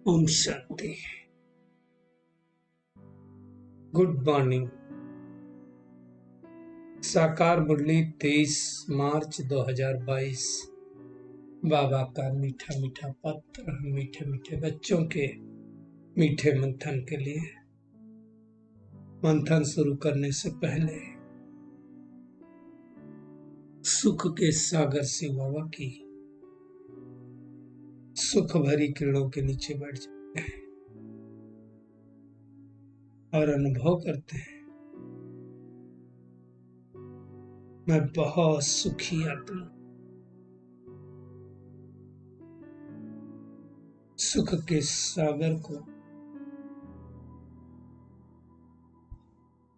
Om Shanti. Good morning. साकार मुरली 23 मार्च 2022। बाबा का मीठा मीठा पत्र मीठे मीठे बच्चों के मीठे मंथन के लिए। मंथन शुरू करने से पहले सुख के सागर से बाबा की सुख भरी किरणों के नीचे बैठ जाते हैं और अनुभव करते हैं, मैं बहुत सुखी आत्मा, सुख के सागर को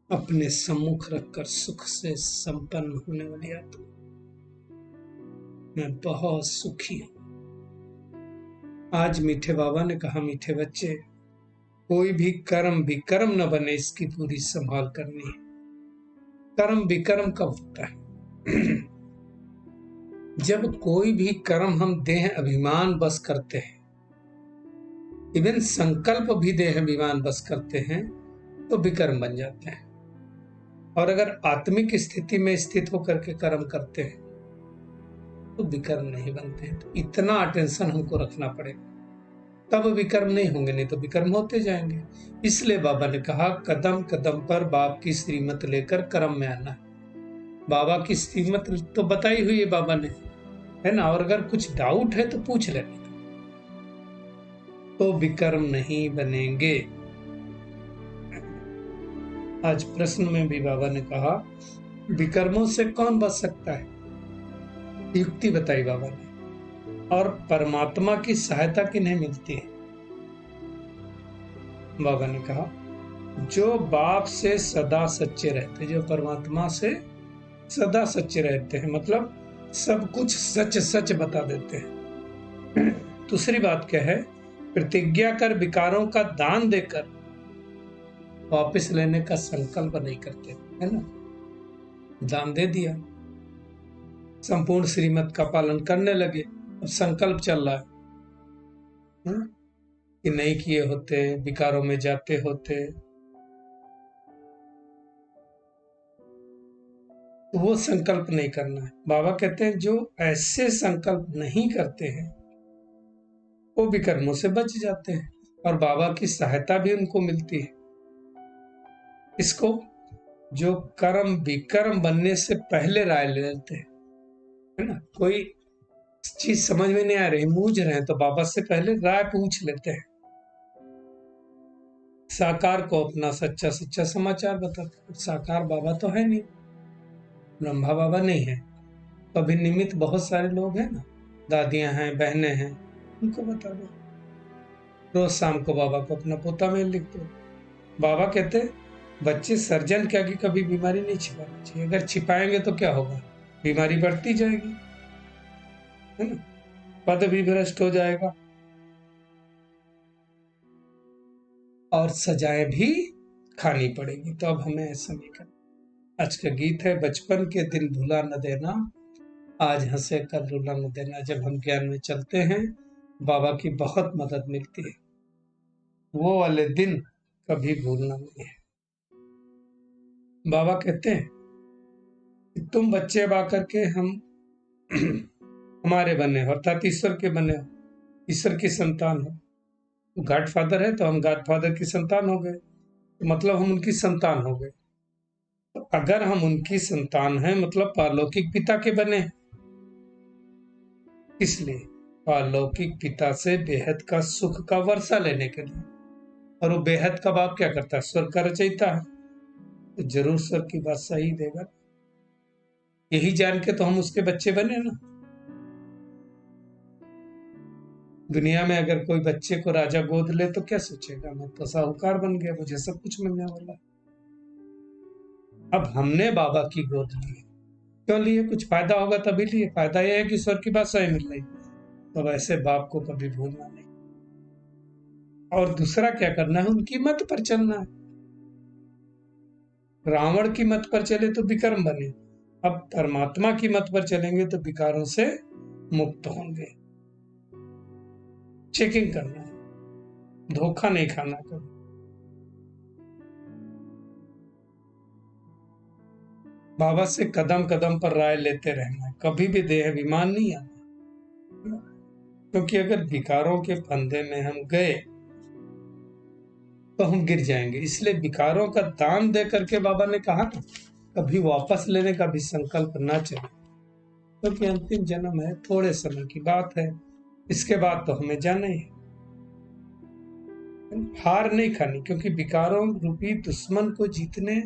अपने सम्मुख रखकर सुख से संपन्न होने वाली आत्मा, मैं बहुत सुखी हूं। आज मीठे बाबा ने कहा, मीठे बच्चे, कोई भी कर्म विकर्म न बने, इसकी पूरी संभाल करनी है। कर्म विकर्म कब होता है? जब कोई भी कर्म हम देह अभिमान बस करते हैं, इवन संकल्प भी देह अभिमान बस करते हैं, तो विकर्म बन जाते हैं। और अगर आत्मिक स्थिति में स्थित होकर के कर्म करते हैं तो विकर्म नहीं बनते हैं। तो इतना अटेंशन हमको रखना पड़ेगा, तब विकर्म नहीं होंगे, नहीं तो विकर्म होते जाएंगे। इसलिए बाबा ने कहा, कदम कदम पर बाप की श्रीमत लेकर कर्म में आना है। बाबा की श्रीमत तो बताई हुई है बाबा ने, है ना। और अगर कुछ डाउट है तो पूछ लेने, तो विकर्म नहीं बनेंगे। आज प्रश्न में भी बाबा ने कहा, विकर्मों से कौन बच सकता है? युक्ति बताई बाबा ने। और परमात्मा की सहायता किन्हें मिलती है? बाबा ने कहा, जो बाप से सदा सच्चे रहते, जो परमात्मा से सदा सच्चे रहते हैं, मतलब सब कुछ सच सच बता देते हैं। दूसरी बात क्या है? प्रतिज्ञा कर विकारों का दान देकर वापस लेने का संकल्प नहीं करते, है ना। दान दे दिया, संपूर्ण श्रीमत का पालन करने लगे, अब संकल्प चल रहा है कि नहीं किए होते, विकारों में जाते होते, तो वो संकल्प नहीं करना है। बाबा कहते हैं, जो ऐसे संकल्प नहीं करते हैं वो विकर्मों से बच जाते हैं और बाबा की सहायता भी उनको मिलती है। इसको जो कर्म विकर्म बनने से पहले राय ले लेते हैं, है ना। कोई चीज समझ में नहीं आ रही, मूझ रहे हैं, तो बाबा से पहले राय पूछ लेते हैं। साकार को अपना सच्चा सच्चा समाचार बताते हैं। साकार बाबा तो है नहीं, ब्रह्मा बाबा नहीं है, तो अभी निमित्त बहुत सारे लोग हैं ना, दादियां हैं, बहनें हैं, उनको बता दो। रोज शाम को बाबा को अपना पोता मेल लिख दो। बाबा कहते हैं, बच्चे सर्जन के आगे कभी बीमारी नहीं छिपानी चाहिए। अगर छिपाएंगे तो क्या होगा? बीमारी बढ़ती जाएगी, है ना, पद भी भ्रष्ट हो जाएगा और सजाएं भी खानी पड़ेगी। तो अब हमें ऐसा नहीं करना। आज का गीत है, बचपन के दिन भुला न देना, आज हंसे कल रुला न देना। जब हम ज्ञान में चलते हैं, बाबा की बहुत मदद मिलती है। वो वाले दिन कभी भूलना नहीं है। बाबा कहते हैं कि तुम बच्चे अब आकर के हम हमारे बने हो, अर्थात ईश्वर के बने हो, ईश्वर की संतान हो। गॉड फादर है तो हम गॉड फादर की संतान हो गए, तो मतलब हम उनकी संतान हो गए। तो अगर हम उनकी संतान हैं, मतलब पारलौकिक पिता के बने, इसलिए पारलौकिक पिता से बेहद का सुख का वर्षा लेने के लिए। और वो बेहद का बाप क्या करता है? स्वर्ग का रचयिता है, तो जरूर स्वर्ग की बात सही देगा। यही जान के तो हम उसके बच्चे बने ना। दुनिया में अगर कोई बच्चे को राजा गोद ले तो क्या सोचेगा? मैं तो साहूकार बन गया, मुझे सब कुछ मिलने वाला। अब हमने बाबा की गोद ली, क्यों लिए? कुछ फायदा होगा तभी लिए। फायदा यह है कि स्वर्ग की बात सही मिल रही, तो ऐसे बाप को कभी भूलना नहीं। और दूसरा क्या करना है? उनकी मत पर चलना है। रावण की मत पर चले तो विकर्म बने, अब परमात्मा की मत पर चलेंगे तो विकारों से मुक्त होंगे। चेकिंग करना है, धोखा नहीं खाना कभी। बाबा से कदम कदम पर राय लेते रहना है, कभी भी देह अभिमान नहीं आना, क्योंकि अगर विकारों के फंदे में हम गए तो हम गिर जाएंगे। इसलिए विकारों का दान दे करके बाबा ने कहा ना, कभी वापस लेने का भी संकल्प ना चले, क्योंकि अंतिम जन्म है, थोड़े समय की बात है, इसके बाद तो हमें जाना ही है। हार नहीं खानी, क्योंकि विकारों रूपी दुश्मन को जीतने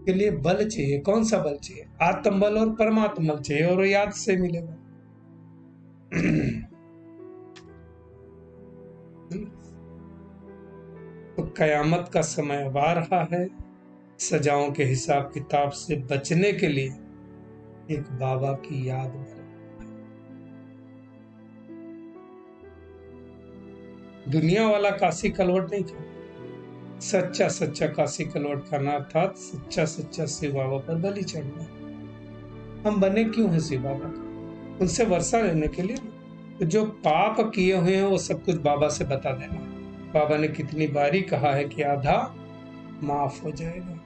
के लिए बल चाहिए। कौन सा बल चाहिए? आत्म बल और परमात्मा बल चाहिए, और याद से मिलेगा। तो कयामत का समय अब आ रहा है। सजाओं के हिसाब किताब से बचने के लिए एक बाबा की याद करें। दुनिया वाला काशी कलवट नहीं खाना, सच्चा सच्चा काशी कलवट खाना, अर्थात सच्चा सच्चा शिव बाबा पर बलि चढ़ना। हम बने क्यों हैं शिव बाबा का? उनसे वर्षा लेने के लिए। तो जो पाप किए हुए हैं वो सब कुछ बाबा से बता देना। बाबा ने कितनी बारी कहा है कि आधा माफ हो जाएगा,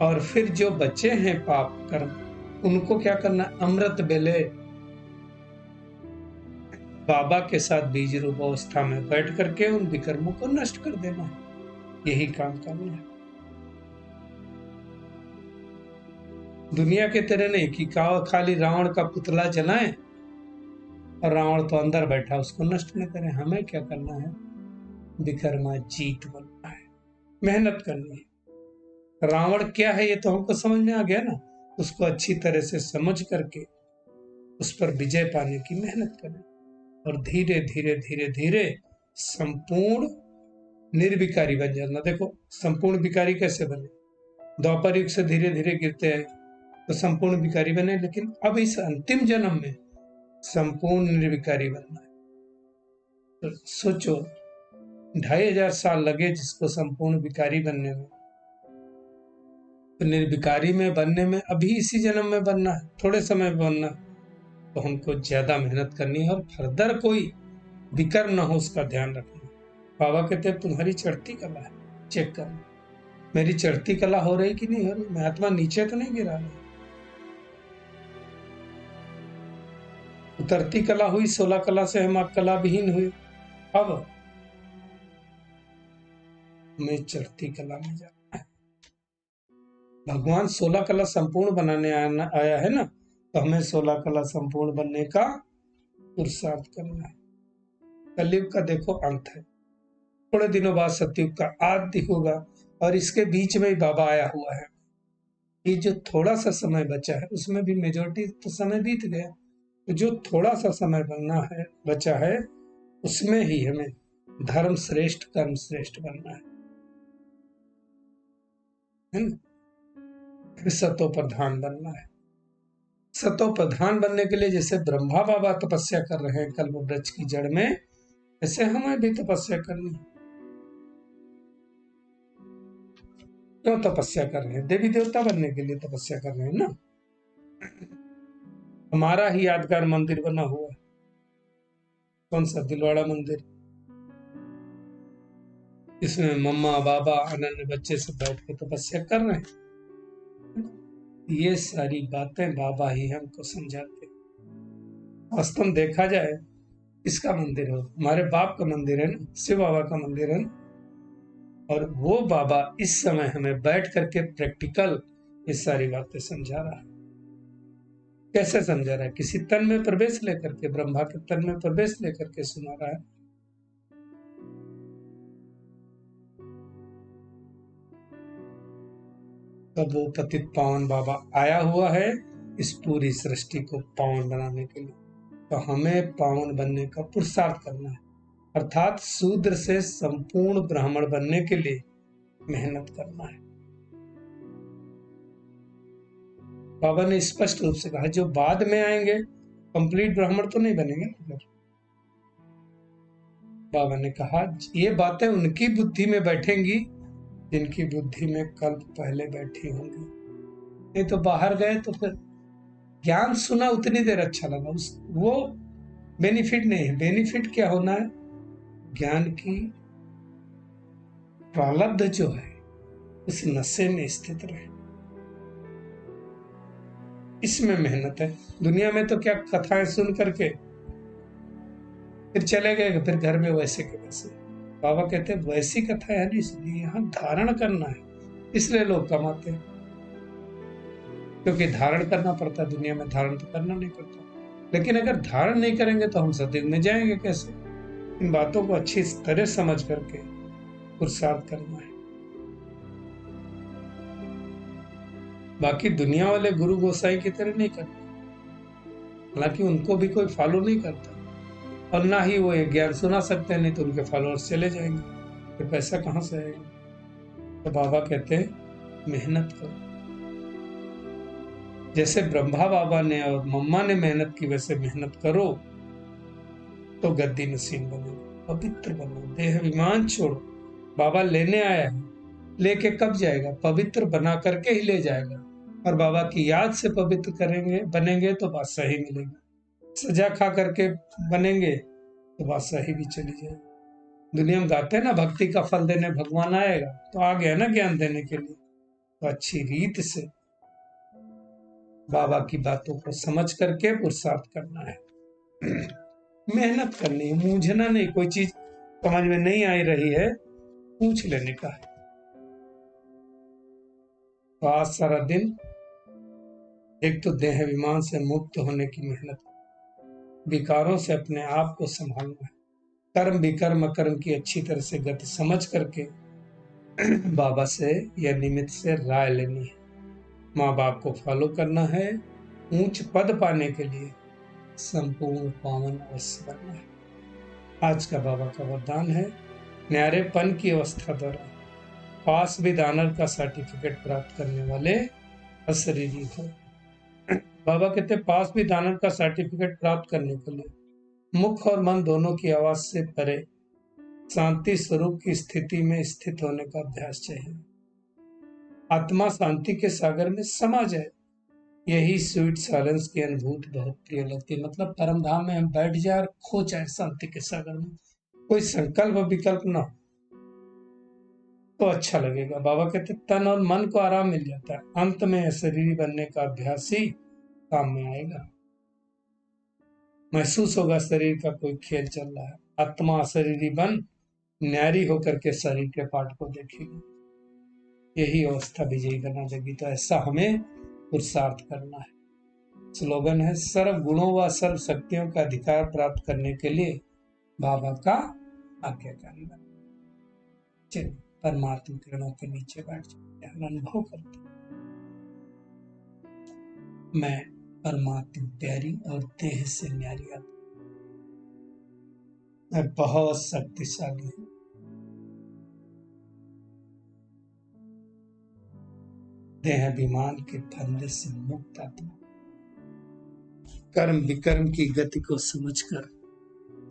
और फिर जो बचे हैं पाप कर्म, उनको क्या करना? अमृत बेले बाबा के साथ बीज रूप अवस्था में बैठ करके उन विकर्मों को नष्ट कर देना है। यही काम करना है। दुनिया के तरह नहीं कि खाली रावण का पुतला जलाएं और रावण तो अंदर बैठा, उसको नष्ट न करें। हमें क्या करना है? विकर्मा जीत बनना है, मेहनत करनी है। रावण क्या है ये तो हमको समझ में आ गया ना, उसको अच्छी तरह से समझ करके उस पर विजय पाने की मेहनत करें, और धीरे धीरे धीरे धीरे संपूर्ण निर्विकारी बन जाना। देखो संपूर्ण विकारी कैसे बने? द्वापर युग से धीरे धीरे गिरते हैं तो संपूर्ण विकारी बने, लेकिन अब इस अंतिम जन्म में संपूर्ण निर्विकारी बनना है। तो सोचो, 2500 साल लगे जिसको संपूर्ण विकारी बनने में, तो निर्विकारी में बनने में अभी इसी जन्म में बनना है, थोड़े समय में बनना है। तो हमको ज्यादा मेहनत करनी है, और फर्दर कोई विकर्म न हो उसका ध्यान रखना। बाबा कहते हैं तुम्हारी चढ़ती कला है, चेक करना मेरी चढ़ती कला हो रही कि नहीं हो रही, महात्मा नीचे तो नहीं गिरा रही। उतरती कला हुई, 16 कला से हम कला विहीन हुए, अब हमें चढ़ती कला में जाना है। भगवान 16 कला संपूर्ण बनाने आया है ना, तो हमें 16 कला संपूर्ण बनने का पुरुषार्थ करना है। कलयुग का देखो अंत है, थोड़े दिनों बाद सतयुग का आदि होगा, और इसके बीच में ही बाबा आया हुआ है। ये जो थोड़ा सा समय बचा है उसमें भी मेजोरिटी तो समय बीत गया, तो जो थोड़ा सा समय बनना है बचा है उसमें ही हमें धर्म श्रेष्ठ कर्म श्रेष्ठ बनना है ना? फिर सतो प्रधान बनना है। सतो प्रधान बनने के लिए जैसे ब्रह्मा बाबा तपस्या कर रहे हैं कल्प वृक्ष की जड़ में, ऐसे हमें भी तपस्या करनी है। क्यों तपस्या कर रहे हैं? देवी देवता बनने के लिए तपस्या कर रहे हैं ना। हमारा ही यादगार मंदिर बना हुआ है, कौन सा? दिलवाड़ा मंदिर। इसमें मम्मा बाबा अनन्य बच्चे से बैठ के तपस्या कर रहे हैं। ये सारी बातें बाबा ही हमको समझाते हैं। वास्तव में देखा जाए इसका मंदिर हो, हमारे बाप का मंदिर है ना, शिव बाबा का मंदिर है ना, और वो बाबा इस समय हमें बैठ करके प्रैक्टिकल ये सारी बातें समझा रहा है। कैसे समझा रहा है? किसी तन में प्रवेश लेकर के, ब्रह्मा के तन में प्रवेश लेकर के सुना रहा है। तब वो पतित पावन बाबा आया हुआ है इस पूरी सृष्टि को पावन बनाने के लिए। तो हमें पावन बनने का पुरुषार्थ करना है, अर्थात शूद्र से संपूर्ण ब्राह्मण बनने के लिए मेहनत करना है। बाबा ने स्पष्ट रूप से कहा जो बाद में आएंगे कंप्लीट ब्राह्मण तो नहीं बनेंगे। बाबा ने कहा ये बातें उनकी बुद्धि में बैठेंगी जिनकी बुद्धि में कल्प पहले बैठी होंगी। नहीं तो बाहर गए तो फिर ज्ञान सुना उतनी देर अच्छा लगा, वो बेनिफिट नहीं है। बेनिफिट क्या होना है? ज्ञान की प्रारब्ध जो है उस नशे में स्थित रहे, इसमें मेहनत है। दुनिया में तो क्या कथाएं सुन करके फिर चले गए, फिर घर में वैसे के वैसे। बाबा कहते हैं वैसी कथा है नहीं, इसलिए यहाँ धारण करना है, इसलिए लोग कमाते हैं, क्योंकि धारण करना पड़ता है। दुनिया में धारण तो करना नहीं पड़ता, लेकिन अगर धारण नहीं करेंगे तो हम सतयुग में जाएंगे कैसे? इन बातों को अच्छी तरह समझ करके पुरुषार्थ करना है। बाकी दुनिया वाले गुरु गोसाई की तरह नहीं करते, हालांकि उनको भी कोई फॉलो नहीं करता, और ना ही वो ये ज्ञान सुना सकते हैं, नहीं तो उनके फॉलोअर्स चले जाएंगे, फिर पैसा कहाँ से आएगा? तो बाबा कहते हैं मेहनत करो, जैसे ब्रह्मा बाबा ने और मम्मा ने मेहनत की, वैसे मेहनत करो तो गद्दी नसीब बनेगा, पवित्र बनो, देह विमान छोड़ो। बाबा लेने आया है, लेके कब जाएगा? पवित्र बना करके ही ले जाएगा, और बाबा की याद से पवित्र करेंगे, बनेंगे तो बात सही मिलेगी। सजा खा करके बनेंगे तो बात सही भी चली जाएगी। दुनिया में गाते हैं ना, भक्ति का फल देने भगवान आएगा, तो आ गया ना ज्ञान देने के लिए। तो अच्छी रीत से बाबा की बातों को समझ करके पुरुषार्थ करना है, मेहनत करनी है, मूंझना नहीं। कोई चीज समझ में नहीं आ रही है, पूछ लेने का है। तो आज सारा दिन एक तो देह विमान से मुक्त होने की मेहनत, विकारों से अपने आप को संभालना है, कर्म विकर्म अकर्म की अच्छी तरह से गति समझ करके बाबा से या निमित्त से राय लेनी है। माँ बाप को फॉलो करना है, ऊंच पद पाने के लिए संपूर्ण पावन अवश्य बनना है। आज का बाबा का वरदान है, न्यारेपन की अवस्था द्वारा पास विद ऑनर का सर्टिफिकेट प्राप्त करने वाले अशरीरी हो। बाबा कहते पास विद ऑनर का सर्टिफिकेट प्राप्त करने के लिए मुख और मन दोनों की आवाज से परे शांति स्वरूप की स्थिति में स्थित होने का अभ्यास चाहिए। आत्मा शांति के सागर में समा जाए, यही स्वीट साइलेंस की अनुभूति बहुत प्रिय लगती है। मतलब परम धाम में हम बैठ जाए और खो जाए शांति के सागर में, कोई संकल्प विकल्प ना हो तो अच्छा लगेगा। बाबा कहते तन और मन को आराम मिल जाता है, अंत में शरीर बनने का अभ्यास ही काम में आएगा। महसूस होगा शरीर का कोई खेल चल रहा है, आत्मा शरीरी बन न्यारी होकर के शरीर के पाठ को देखेगी, यही अवस्था विजयी बना देगी। तो ऐसा हमें पुरुषार्थ करना है। स्लोगन है, सर्व गुणों व सर्व शक्तियों का अधिकार प्राप्त करने के लिए बाबा का आज्ञाकारी बना। चलिए परमात्मा किरणों के नीचे बैठ जाते हैं, अनुभव करते हैं मैं परमात्मा प्यारी और देह से न्यारी आत्मा, मैं बहुत शक्तिशाली हूँ, देह अभिमान के फंदे से मुक्त आत्मा, कर्म विकर्म की गति को समझकर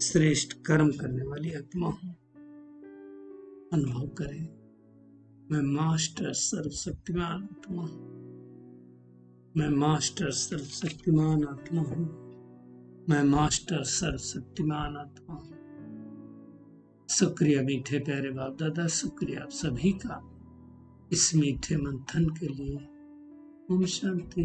श्रेष्ठ कर्म करने वाली आत्मा हूँ। अनुभव करें, मैं मास्टर सर्वशक्तिमान आत्मा हूँ, मैं मास्टर सर्वशक्तिमान आत्मा हूँ, मैं मास्टर सर्वशक्तिमान आत्मा हूँ। शुक्रिया मीठे प्यारे बाप दादा, शुक्रिया आप सभी का इस मीठे मंथन के लिए। ओम शांति।